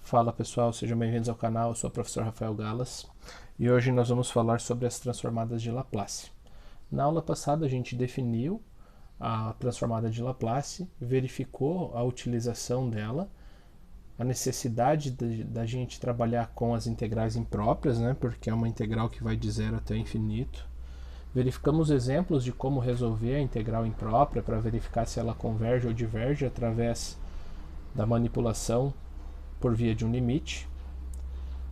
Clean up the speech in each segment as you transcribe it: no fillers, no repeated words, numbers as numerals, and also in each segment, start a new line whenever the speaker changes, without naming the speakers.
Fala pessoal, sejam bem-vindos ao canal, eu sou o professor Rafael Galas e hoje nós vamos falar sobre as transformadas de Laplace. Na aula passada a gente definiu a transformada de Laplace, verificou a utilização dela, a necessidade da gente trabalhar com as integrais impróprias, né, porque é uma integral que vai de zero até infinito. Verificamos exemplos de como resolver a integral imprópria para verificar se ela converge ou diverge através da manipulação por via de um limite.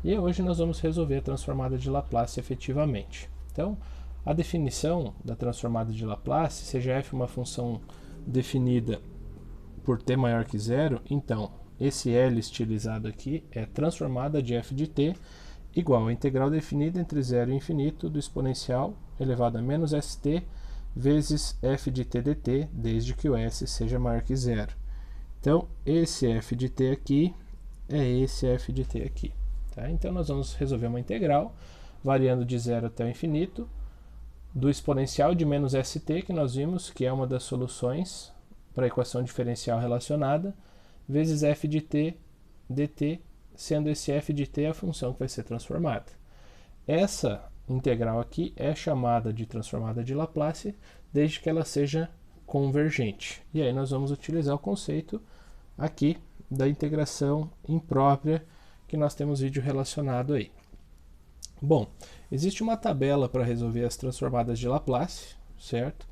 E hoje nós vamos resolver a transformada de Laplace efetivamente. Então, a definição da transformada de Laplace, seja f uma função definida por t maior que zero, então esse L estilizado aqui é transformada de f de t igual a integral definida entre zero e infinito do exponencial elevado a menos st vezes f de t dt, desde que o s seja maior que zero. Então, esse f de t aqui é esse f de t aqui. Tá? Então, nós vamos resolver uma integral variando de zero até o infinito do exponencial de menos st, que nós vimos que é uma das soluções para a equação diferencial relacionada, vezes f de t dt, sendo esse f de t a função que vai ser transformada. Essa integral aqui é chamada de transformada de Laplace, desde que ela seja convergente. E aí nós vamos utilizar o conceito aqui da integração imprópria, que nós temos vídeo relacionado aí. Bom, existe uma tabela para resolver as transformadas de Laplace, certo?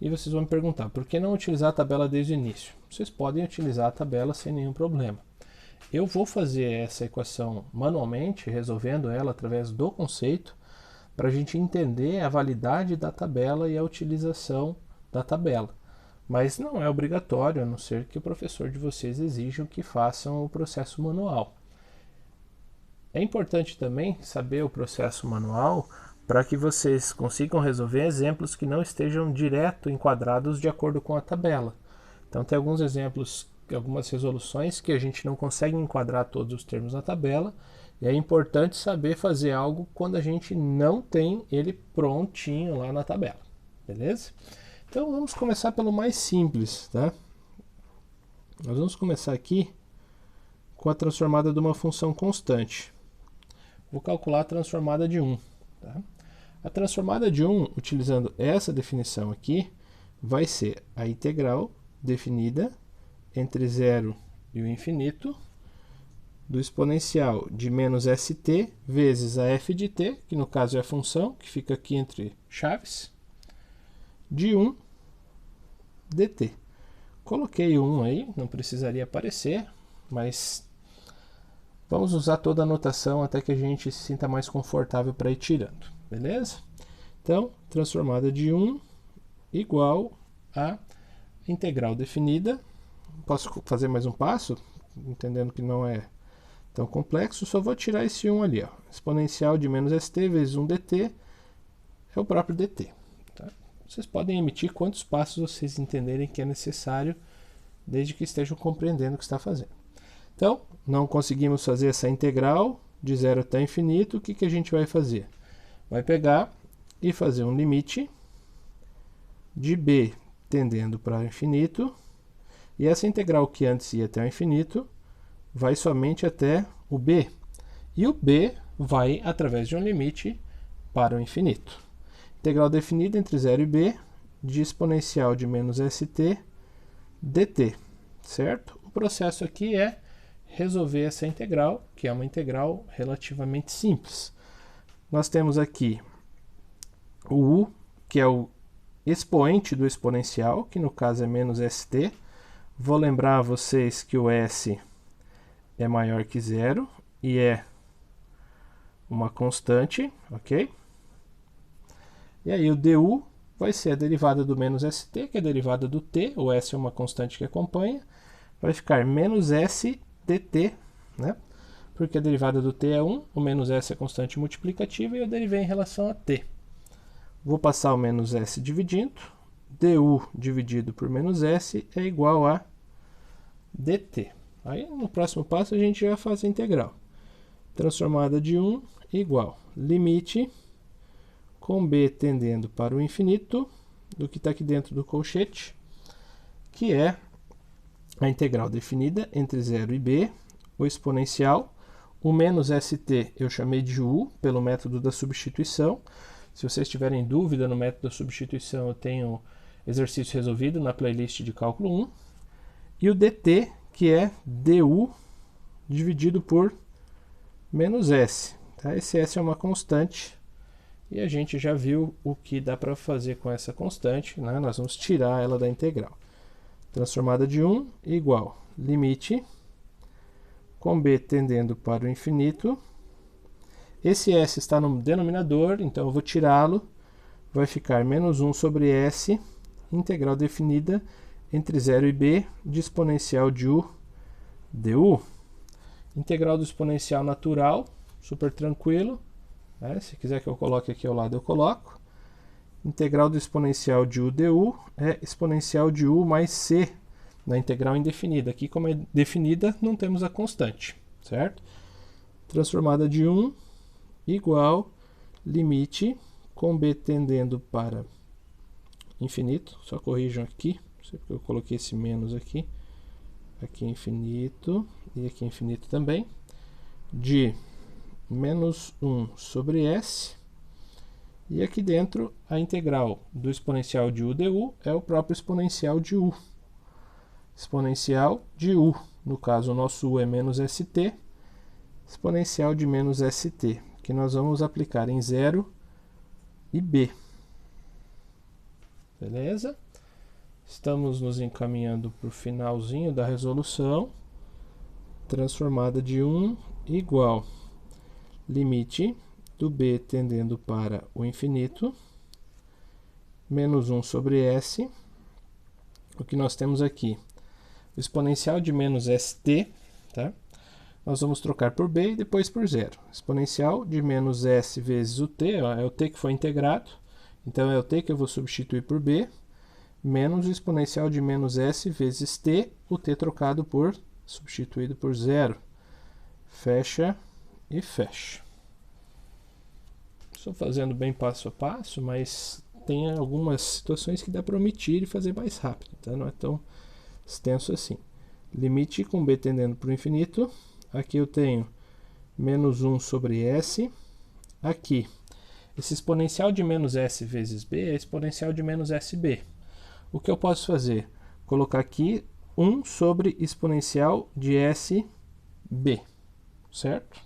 E vocês vão me perguntar, por que não utilizar a tabela desde o início? Vocês podem utilizar a tabela sem nenhum problema. Eu vou fazer essa equação manualmente, resolvendo ela através do conceito, para a gente entender a validade da tabela e a utilização da tabela. Mas não é obrigatório, a não ser que o professor de vocês exija que façam o processo manual. É importante também saber o processo manual para que vocês consigam resolver exemplos que não estejam direto enquadrados de acordo com a tabela. Então tem alguns exemplos, algumas resoluções que a gente não consegue enquadrar todos os termos na tabela, e é importante saber fazer algo quando a gente não tem ele prontinho lá na tabela, beleza? Então vamos começar pelo mais simples, tá? Nós vamos começar aqui com a transformada de uma função constante. Vou calcular a transformada de 1. Tá? A transformada de 1, utilizando essa definição aqui, vai ser a integral definida entre 0 e o infinito do exponencial de menos st vezes a f de t, que no caso é a função, que fica aqui entre chaves, de 1 dt. Coloquei o 1 aí, não precisaria aparecer, mas vamos usar toda a notação até que a gente se sinta mais confortável para ir tirando, beleza? Então, transformada de 1 igual a integral definida. Posso fazer mais um passo, entendendo que não é tão complexo, só vou tirar esse 1 ali, ó. Exponencial de menos st vezes 1 dt é o próprio dt. Tá? Vocês podem emitir quantos passos vocês entenderem que é necessário, desde que estejam compreendendo o que está fazendo. Então, não conseguimos fazer essa integral de zero até infinito, o que a gente vai fazer? Vai pegar e fazer um limite de b tendendo para o infinito, e essa integral que antes ia até o infinito, vai somente até o b, e o b vai através de um limite para o infinito. Integral definida entre 0 e b de exponencial de menos st dt, certo? O processo aqui é resolver essa integral, que é uma integral relativamente simples. Nós temos aqui o u, que é o expoente do exponencial, que no caso é menos st. Vou lembrar a vocês que o s é maior que zero e é uma constante, ok? E aí o du vai ser a derivada do menos st, que é a derivada do t, o s é uma constante que acompanha, vai ficar menos s dt, né? Porque a derivada do t é 1, o menos s é constante multiplicativa e eu derivei em relação a t. Vou passar o menos s dividindo, du dividido por menos s é igual a dt. Aí no próximo passo a gente já faz a integral. Transformada de 1 igual limite com b tendendo para o infinito do que está aqui dentro do colchete, que é a integral definida entre 0 e b, o exponencial. O menos st eu chamei de u pelo método da substituição. Se vocês tiverem dúvida no método da substituição, eu tenho exercício resolvido na playlist de cálculo 1. E o dt, que é du dividido por menos s. Tá? Esse s é uma constante e a gente já viu o que dá para fazer com essa constante, né? Nós vamos tirar ela da integral. Transformada de 1 igual limite com b tendendo para o infinito. Esse s está no denominador, então eu vou tirá-lo. Vai ficar menos 1 sobre s, integral definida entre 0 e b, de exponencial de u du. Integral do exponencial natural, super tranquilo. Né? Se quiser que eu coloque aqui ao lado, eu coloco. Integral do exponencial de u du é exponencial de u mais c, na integral indefinida. Aqui, como é definida, não temos a constante, certo? Transformada de 1 igual limite com b tendendo para infinito. Só corrijam aqui, não sei porque eu coloquei esse menos aqui. Aqui é infinito e aqui é infinito também. De menos 1 sobre s. E aqui dentro, a integral do exponencial de u du é o próprio exponencial de u. Exponencial de u. No caso, o nosso u é menos st. Exponencial de menos st, que nós vamos aplicar em 0 e b. Beleza? Estamos nos encaminhando para o finalzinho da resolução. Transformada de 1 igual limite do b tendendo para o infinito, menos 1 sobre s. O que nós temos aqui? O exponencial de menos st, tá? Nós vamos trocar por b e depois por zero. Exponencial de menos s vezes o t, ó, é o t que foi integrado, então é o t que eu vou substituir por b, menos o exponencial de menos s vezes t, o t trocado por, substituído por zero. Fecha e fecha. Estou fazendo bem passo a passo, mas tem algumas situações que dá para omitir e fazer mais rápido, tá? Não é tão extenso assim. Limite com b tendendo para o infinito. Aqui eu tenho menos 1 sobre s. Aqui, esse exponencial de menos s vezes b é exponencial de menos sb. O que eu posso fazer? Colocar aqui 1 sobre exponencial de sb, certo?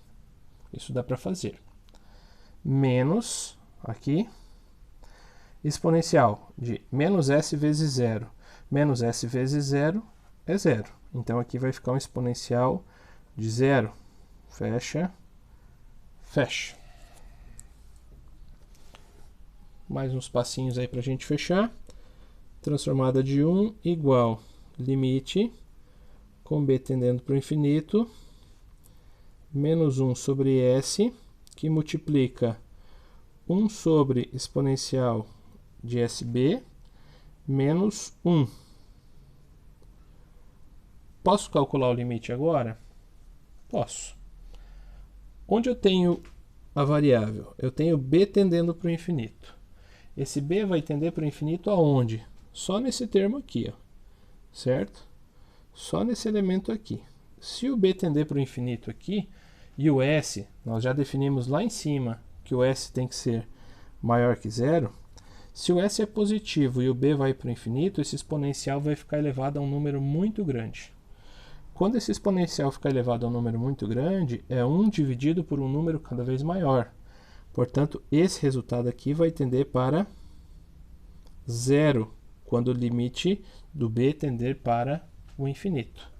Isso dá para fazer. Menos, aqui, exponencial de menos s vezes 0. Menos s vezes 0 é 0. Então, aqui vai ficar um exponencial de 0. Fecha, fecha. Mais uns passinhos aí para a gente fechar. Transformada de 1 igual limite com b tendendo para o infinito, menos 1 sobre s, que multiplica 1 sobre exponencial de sb, menos 1. Posso calcular o limite agora? Posso. Onde eu tenho a variável? Eu tenho b tendendo para o infinito. Esse b vai tender para o infinito aonde? Só nesse termo aqui, ó, certo? Só nesse elemento aqui. Se o b tender para o infinito aqui, e o s, nós já definimos lá em cima que o s tem que ser maior que zero. Se o s é positivo e o b vai para o infinito, esse exponencial vai ficar elevado a um número muito grande. Quando esse exponencial ficar elevado a um número muito grande, é 1 dividido por um número cada vez maior. Portanto, esse resultado aqui vai tender para zero, quando o limite do b tender para o infinito.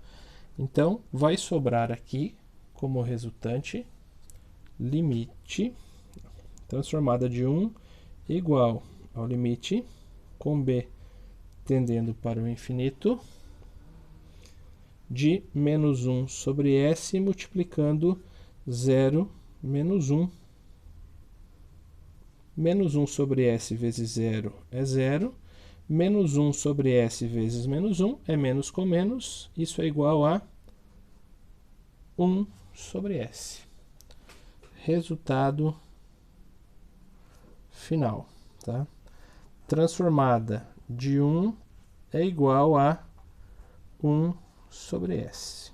Então, vai sobrar aqui, como resultante, limite transformada de 1 igual ao limite com b tendendo para o infinito de menos 1 sobre s multiplicando 0 menos 1. Menos 1 sobre s vezes 0 é 0. Menos 1 sobre s vezes menos 1 é menos com menos. Isso é igual a 1 sobre s. Resultado final. Tá? Transformada de 1 é igual a 1 sobre s.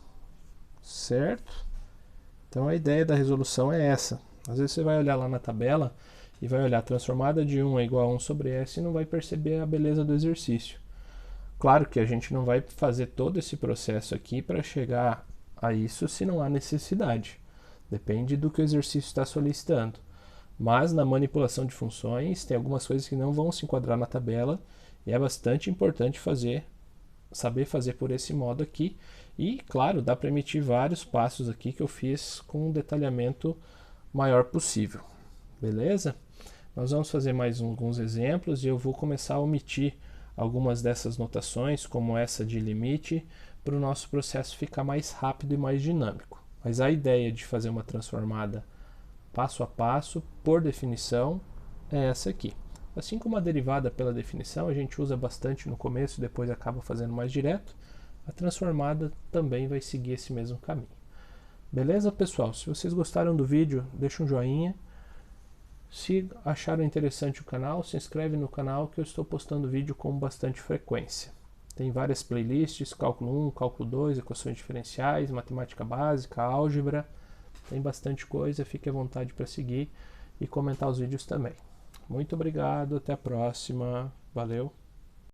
certo? Então a ideia da resolução é essa. Às vezes você vai olhar lá na tabela e vai olhar transformada de 1 é igual a 1 sobre S e não vai perceber a beleza do exercício. Claro que a gente não vai fazer todo esse processo aqui para chegar a isso se não há necessidade. Depende do que o exercício está solicitando. Mas na manipulação de funções tem algumas coisas que não vão se enquadrar na tabela e é bastante importante saber fazer por esse modo aqui. E, claro, dá para emitir vários passos aqui que eu fiz com um detalhamento maior possível. Beleza? Nós vamos fazer mais alguns exemplos e eu vou começar a omitir algumas dessas notações, como essa de limite, para o nosso processo ficar mais rápido e mais dinâmico. Mas a ideia de fazer uma transformada passo a passo, por definição, é essa aqui. Assim como a derivada pela definição a gente usa bastante no começo e depois acaba fazendo mais direto, a transformada também vai seguir esse mesmo caminho. Beleza, pessoal? Se vocês gostaram do vídeo, deixa um joinha. Se acharam interessante o canal, se inscreve no canal que eu estou postando vídeo com bastante frequência. Tem várias playlists, cálculo 1, cálculo 2, equações diferenciais, matemática básica, álgebra. Tem bastante coisa, fique à vontade para seguir e comentar os vídeos também. Muito obrigado, até a próxima. Valeu!